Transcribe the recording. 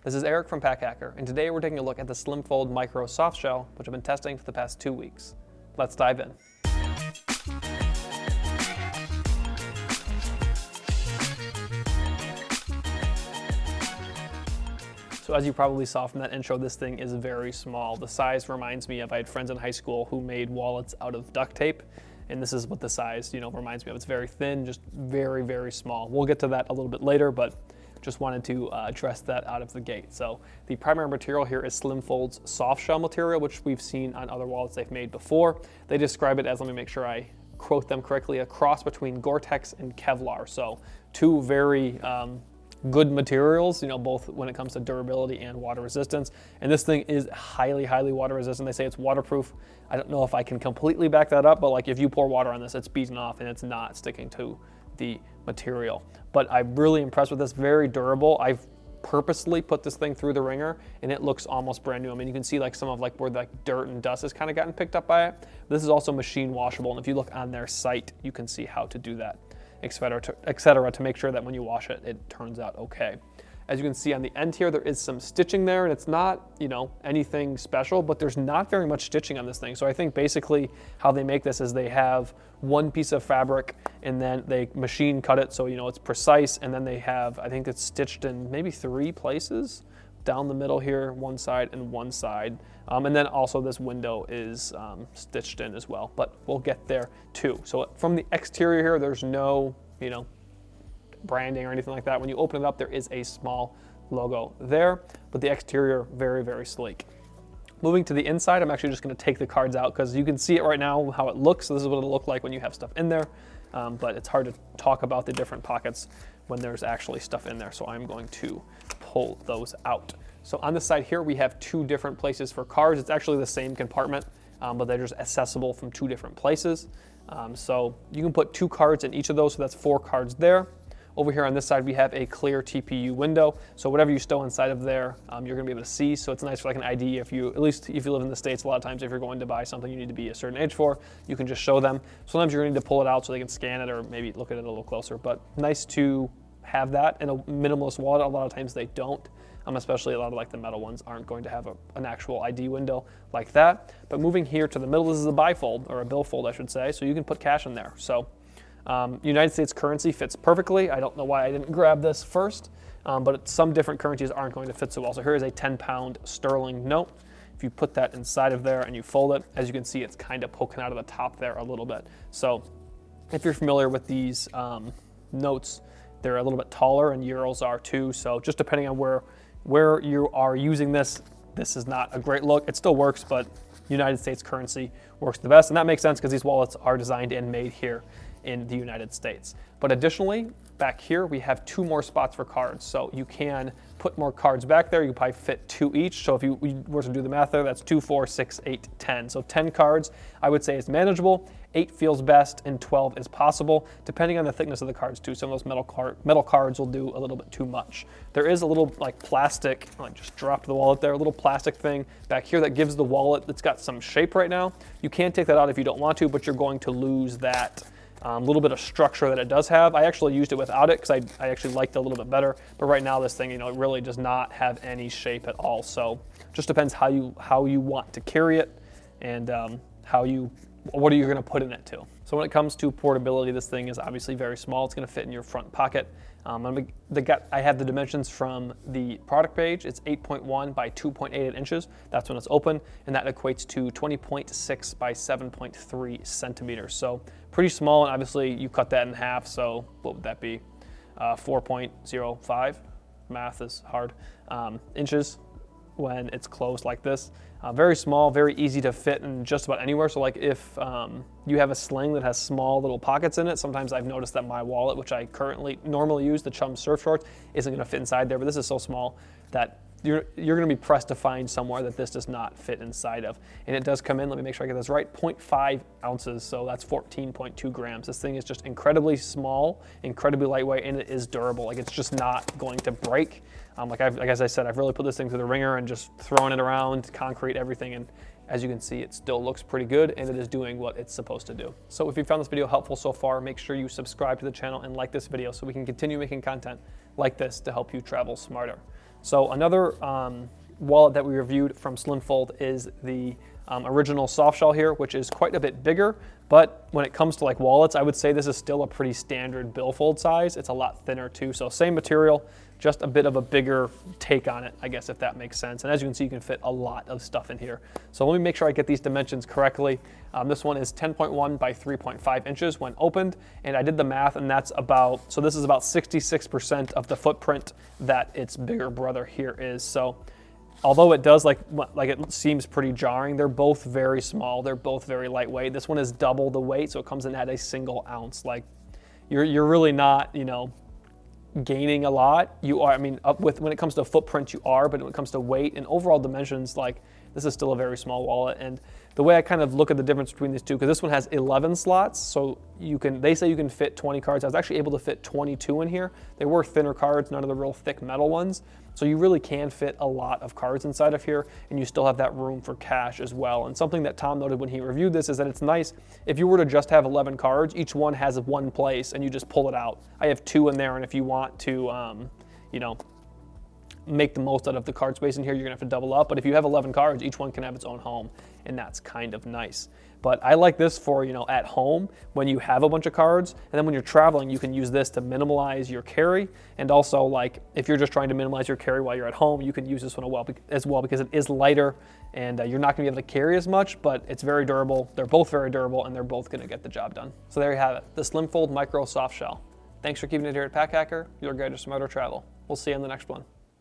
This is Eric from Pack Hacker, and today we're taking a look at the SlimFold MICRO Soft Shell, which I've been testing for the past 2 weeks. Let's dive in. So as you probably saw from that intro, this thing is very small. The size reminds me of, I had friends in high school who made wallets out of duct tape, and this is what the size, reminds me of. It's very thin, just very, very small. We'll get to that a little bit later, but just wanted to address that out of the gate. So the primary material here is SlimFold's soft shell material, which we've seen on other wallets they've made before. They describe it as, let me make sure I quote them correctly, a cross between Gore-Tex and Kevlar. So two very good materials, both when it comes to durability and water resistance. And this thing is highly, highly water resistant. They say it's waterproof. I don't know if I can completely back that up, but like if you pour water on this, it's beaten off and it's not sticking to the material. But I'm really impressed with this, very durable. I've purposely put this thing through the ringer and it looks almost brand new. I mean, you can see like some of like where like dirt and dust has kind of gotten picked up by it. This is also machine washable. And if you look on their site, you can see how to do that, et cetera, to make sure that when you wash it, it turns out okay. As you can see on the end here, there is some stitching there, and it's not, anything special, but there's not very much stitching on this thing. So I think basically how they make this is they have one piece of fabric and then they machine cut it so it's precise, and then they have, I think it's stitched in maybe 3 places, down the middle here, one side and one side. And then also this window is stitched in as well, but we'll get there too. So from the exterior here, there's no, branding or anything like that. When you open it up, there is a small logo there, but the exterior, very, very sleek. Moving to the inside, I'm actually just gonna take the cards out because you can see it right now, how it looks. So this is what it'll look like when you have stuff in there, but it's hard to talk about the different pockets when there's actually stuff in there. So I'm going to pull those out. So on the side here, we have 2 different places for cards. It's actually the same compartment, but they're just accessible from 2 different places. So you can put 2 cards in each of those, so that's 4 cards there. Over here on this side, we have a clear TPU window. So whatever you stow inside of there, you're gonna be able to see. So it's nice for like an ID at least if you live in the States, a lot of times if you're going to buy something you need to be a certain age for, you can just show them. Sometimes you're gonna need to pull it out so they can scan it or maybe look at it a little closer, but nice to have that in a minimalist wallet. A lot of times they don't, especially a lot of like the metal ones aren't going to have an actual ID window like that. But moving here to the middle, this is a bifold, or a billfold I should say, so you can put cash in there. So United States currency fits perfectly. I don't know why I didn't grab this first, but some different currencies aren't going to fit so well. So here is a 10-pound sterling note. If you put that inside of there and you fold it, as you can see, it's kind of poking out of the top there a little bit. So if you're familiar with these notes, they're a little bit taller, and euros are too. So just depending on where you are using this, this is not a great look. It still works, but United States currency works the best. And that makes sense because these wallets are designed and made here in the United States. But additionally, back here, we have 2 more spots for cards. So you can put more cards back there. You can probably fit 2 each. So if you were to do the math there, that's 2, 4, 6, 8, 10. So 10 cards, I would say is manageable. 8 feels best, and 12 is possible, depending on the thickness of the cards too. Some of those metal cards will do a little bit too much. There is a little like plastic, I just dropped the wallet there, a little plastic thing back here that gives the wallet, that's got some shape right now. You can take that out if you don't want to, but you're going to lose that little bit of structure that it does have. I actually used it without it because I actually liked it a little bit better. But right now this thing, it really does not have any shape at all. So just depends how you want to carry it and what are you going to put in it too. So when it comes to portability, this thing is obviously very small. It's going to fit in your front pocket. I have the dimensions from the product page. It's 8.1 by 2.8 inches. That's when it's open, and that equates to 20.6 by 7.3 centimeters. So pretty small, and obviously you cut that in half, so what would that be? 4.05, math is hard, inches when it's closed like this. Very small, very easy to fit in just about anywhere. So like if you have a sling that has small little pockets in it, sometimes I've noticed that my wallet, which I normally use, the Chum Surf Shorts, isn't gonna fit inside there, but this is so small that you're gonna be pressed to find somewhere that this does not fit inside of. And it does come in, let me make sure I get this right, 0.5 ounces, so that's 14.2 grams. This thing is just incredibly small, incredibly lightweight, and it is durable. Like it's just not going to break. Like as I said, I've really put this thing through the ringer and just thrown it around, concrete, everything, and as you can see, it still looks pretty good, and it is doing what it's supposed to do. So if you found this video helpful so far, make sure you subscribe to the channel and like this video so we can continue making content like this to help you travel smarter. So another wallet that we reviewed from SlimFold is the original soft shell here, which is quite a bit bigger. But when it comes to like wallets, I would say this is still a pretty standard billfold size. It's a lot thinner too. So same material, just a bit of a bigger take on it, I guess, if that makes sense. And as you can see, you can fit a lot of stuff in here. So let me make sure I get these dimensions correctly. This one is 10.1 by 3.5 inches when opened. And I did the math, and that's about, so this is about 66% of the footprint that its bigger brother here is. So although it does like it seems pretty jarring, they're both very small. They're both very lightweight. This one is double the weight, so it comes in at a single ounce. Like you're really not, you know, gaining a lot. You are, I mean, when it comes to footprint, you are, but when it comes to weight and overall dimensions, like this is still a very small wallet. And the way I kind of look at the difference between these two, because this one has 11 slots, so they say you can fit 20 cards. I was actually able to fit 22 in here. They were thinner cards, none of the real thick metal ones. So you really can fit a lot of cards inside of here, and you still have that room for cash as well. And something that Tom noted when he reviewed this is that it's nice if you were to just have 11 cards, each one has one place and you just pull it out. I have 2 in there, and if you want to, you know, make the most out of the card space in here, you're gonna have to double up. But if you have 11 cards, each one can have its own home, and that's kind of nice. But I like this for, you know, at home when you have a bunch of cards, and then when you're traveling, you can use this to minimize your carry. And also, like, if you're just trying to minimize your carry while you're at home, you can use this one as well because it is lighter, and you're not gonna be able to carry as much, but it's very durable. They're both very durable, and they're both gonna get the job done. So there you have it, the SlimFold MICRO Soft Shell. Thanks for keeping it here at Pack Hacker, your guide to smarter travel. We'll see you on the next one.